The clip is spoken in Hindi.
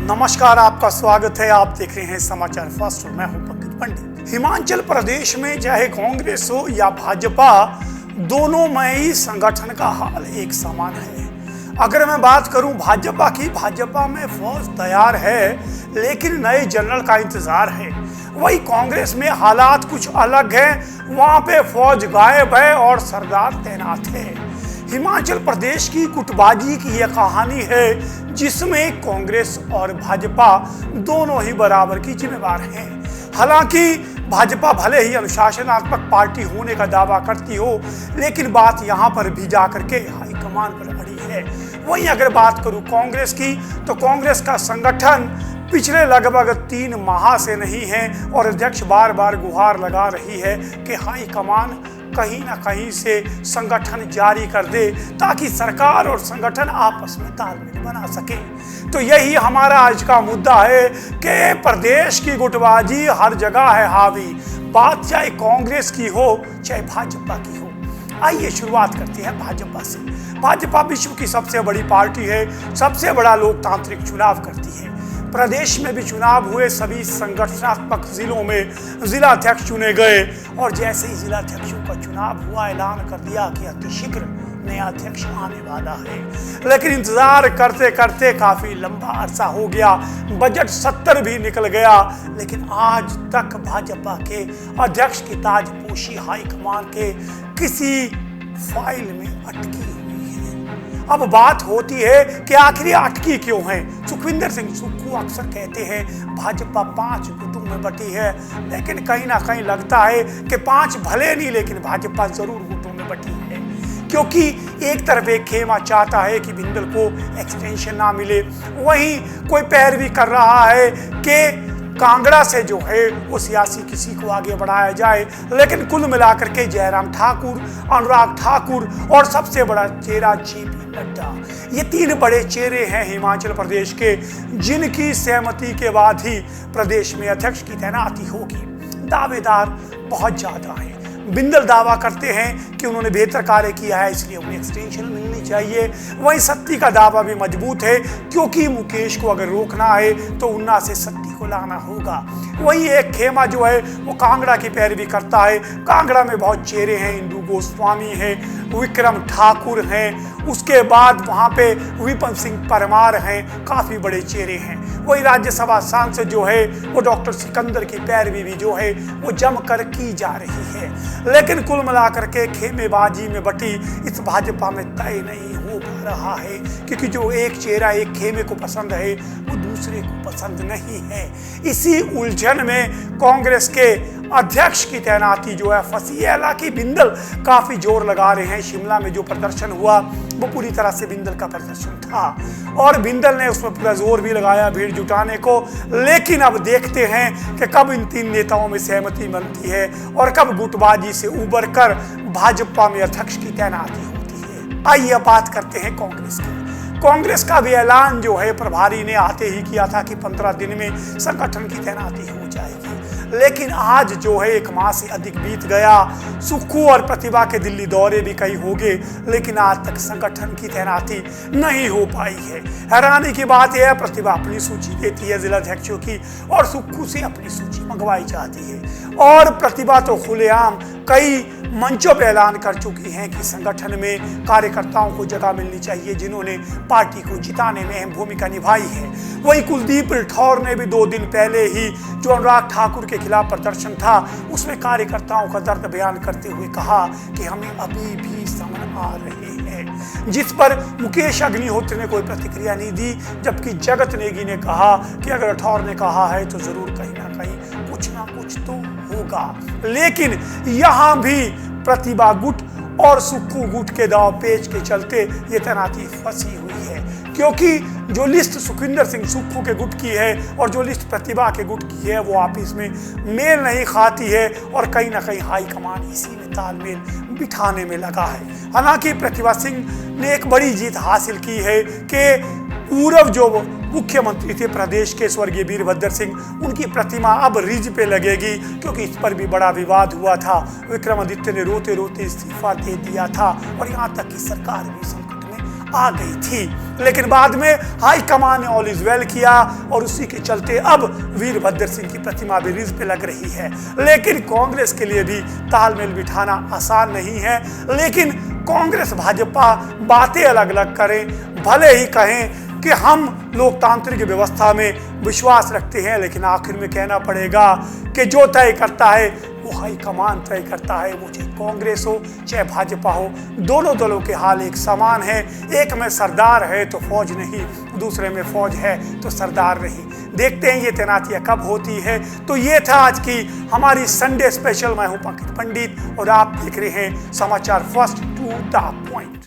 नमस्कार, आपका स्वागत है। आप देख रहे हैं समाचार फर्स्ट और मैं हूं पंकज पंडित। हिमाचल प्रदेश में चाहे कांग्रेस हो या भाजपा, दोनों में ही संगठन का हाल एक समान है। अगर मैं बात करूं भाजपा की, भाजपा में फौज तैयार है लेकिन नए जनरल का इंतजार है। वही कांग्रेस में हालात कुछ अलग है, वहां पे फौज गायब है और सरदार तैनात है। हिमाचल प्रदेश की गुटबाजी की यह कहानी है जिसमें कांग्रेस और भाजपा दोनों ही बराबर की जिम्मेदार हैं। हालांकि भाजपा भले ही अनुशासनात्मक पार्टी होने का दावा करती हो, लेकिन बात यहां पर भी जाकर के हाईकमान पर अड़ी है। वहीं अगर बात करूं कांग्रेस की, तो कांग्रेस का संगठन पिछले लगभग 3 माह से नहीं है और अध्यक्ष बार बार गुहार लगा रही है कि हाईकमान कहीं ना कहीं से संगठन जारी कर दे ताकि सरकार और संगठन आपस में तालमेल बना सके। तो यही हमारा आज का मुद्दा है कि प्रदेश की गुटबाजी हर जगह है हावी, बात चाहे कांग्रेस की हो चाहे भाजपा की हो। आइए शुरुआत करते हैं भाजपा से। भाजपा विश्व की सबसे बड़ी पार्टी है, सबसे बड़ा लोकतांत्रिक चुनाव करती है। प्रदेश में भी चुनाव हुए, सभी संगठनात्मक जिलों में जिला अध्यक्ष चुने गए और जैसे ही जिला अध्यक्षों का चुनाव हुआ, ऐलान कर दिया कि अतिशीघ्र नया अध्यक्ष आने वाला है। लेकिन इंतजार करते करते काफी लंबा अरसा हो गया, बजट 70 भी निकल गया, लेकिन आज तक भाजपा के अध्यक्ष की ताजपोशी हाईकमान के किसी फाइल में अटकी हुई है। अब बात होती है कि आखिर ये अटकी क्यों है। सुखविंदर सिंह सुक्खू अक्सर कहते हैं भाजपा 5 गुटों में बटी है, लेकिन कहीं ना कहीं लगता है कि 5 भले नहीं लेकिन भाजपा जरूर गुटों में बटी है, क्योंकि एक तरफ एक खेमा चाहता है कि बिंदल को एक्सटेंशन ना मिले, वहीं कोई पैरवी कर रहा है कि कांगड़ा से जो है वो सियासी किसी को आगे बढ़ाया जाए। लेकिन कुल मिलाकर के जयराम ठाकुर, अनुराग ठाकुर और सबसे बड़ा चेहरा जेपी नड्डा, ये 3 बड़े चेहरे हैं हिमाचल प्रदेश के, जिनकी सहमति के बाद ही प्रदेश में अध्यक्ष की तैनाती होगी। दावेदार बहुत ज्यादा हैं। बिंदल दावा करते हैं कि उन्होंने बेहतर कार्य किया है इसलिए उन्हें एक्सटेंशन मिलनी चाहिए। वहीं सत्ती का दावा भी मजबूत है, क्योंकि मुकेश को अगर रोकना है तो उन्ना से सत्ती को लाना होगा। वहीं एक खेमा जो है वो कांगड़ा की पैरवी करता है। कांगड़ा में बहुत चेहरे हैं, इंदु गोस्वामी है, विक्रम ठाकुर हैं, उसके बाद वहाँ पे विपिन सिंह परमार हैं, काफ़ी बड़े चेहरे हैं। वही राज्यसभा सांसद जो है वो डॉक्टर सिकंदर की पैरवी भी जो है वो जमकर की जा रही है। लेकिन कुल मिलाकर के खेमेबाजी में बटी इस भाजपा में तय नहीं हो पा रहा है, क्योंकि जो एक चेहरा एक खेमे को पसंद है वो दूसरे को पसंद नहीं है। इसी उलझन में कांग्रेस के अध्यक्ष की तैनाती जो है फंसी है। हालांकि बिंदल काफी जोर लगा रहे हैं। शिमला में जो प्रदर्शन हुआ वो पूरी तरह से बिंदल का प्रदर्शन था और बिंदल ने उसमें पूरा जोर भी लगाया भीड़ जुटाने को। लेकिन अब देखते हैं कि कब इन 3 नेताओं में सहमति बनती है और कब गुटबाजी से उबर कर भाजपा में अध्यक्ष की तैनाती होती है। आइए बात करते हैं कांग्रेस की। कांग्रेस का भी ऐलान जो है प्रभारी ने आते ही किया था कि 15 दिन में संगठन की तैनाती हो जाएगी, लेकिन आज जो है 1 माह से अधिक बीत गया। सुक्खू और प्रतिभा के दिल्ली दौरे भी कई हो गए, लेकिन आज तक संगठन की तैनाती नहीं हो पाई है। हैरानी की बात यह है, प्रतिभा अपनी सूची देती है जिला अध्यक्षों की और सुक्खू से अपनी सूची मंगवाई जाती है। और प्रतिभा तो खुलेआम कई मंचों पर ऐलान कर चुकी हैं कि संगठन में कार्यकर्ताओं को जगह मिलनी चाहिए जिन्होंने पार्टी को जिताने में अहम भूमिका निभाई है। वहीं कुलदीप राठौर ने भी 2 दिन पहले ही जो अनुराग ठाकुर के खिलाफ प्रदर्शन था उसमें कार्यकर्ताओं का दर्द बयान करते हुए कहा कि हमें अभी भी समझ आ रहे हैं, जिस पर मुकेश अग्निहोत्री ने कोई प्रतिक्रिया नहीं दी, जबकि जगत नेगी ने कहा कि अगर राठौर ने कहा है तो जरूर कहीं ना कुछ तो होगा। लेकिन यहाँ भी प्रतिभा गुट और सुक्खू गुट के दाव पेच के चलते ये तैनाती फंसी हुई है, क्योंकि जो लिस्ट सुखविंदर सिंह सुक्खू के गुट की है और जो लिस्ट प्रतिभा के गुट की है वो आपस में मेल नहीं खाती है और कहीं ना कहीं हाईकमान इसी में तालमेल बिठाने में लगा है। हालांकि प्रतिभा सिंह ने एक बड़ी जीत हासिल की है कि पूर्व जो मुख्यमंत्री थे प्रदेश के स्वर्गीय वीरभद्र सिंह, उनकी प्रतिमा अब रिज पे लगेगी, क्योंकि इस पर भी बड़ा विवाद हुआ था। विक्रमादित्य ने रोते रोते इस्तीफा दे दिया था और यहाँ तक कि सरकार भी संकट में आ गई थी, लेकिन बाद में हाईकमान ने ऑल इज वेल किया और उसी के चलते अब वीरभद्र सिंह की प्रतिमा भी रिज पे लग रही है। लेकिन कांग्रेस के लिए भी तालमेल बिठाना आसान नहीं है। लेकिन कांग्रेस भाजपा बातें अलग अलग करें, भले ही कहें कि हम लोकतांत्रिक व्यवस्था में विश्वास रखते हैं, लेकिन आखिर में कहना पड़ेगा कि जो तय करता है वो हाईकमान तय करता है। वो चाहे कांग्रेस हो चाहे भाजपा हो, दोनों दलों के हाल एक समान है। एक में सरदार है तो फौज नहीं, दूसरे में फौज है तो सरदार नहीं। देखते हैं ये तैनातियां कब होती है। तो ये था आज की हमारी संडे स्पेशल। मैं हूं पंकज पंडित और आप देख रहे हैं समाचार फर्स्ट टू द पॉइंट।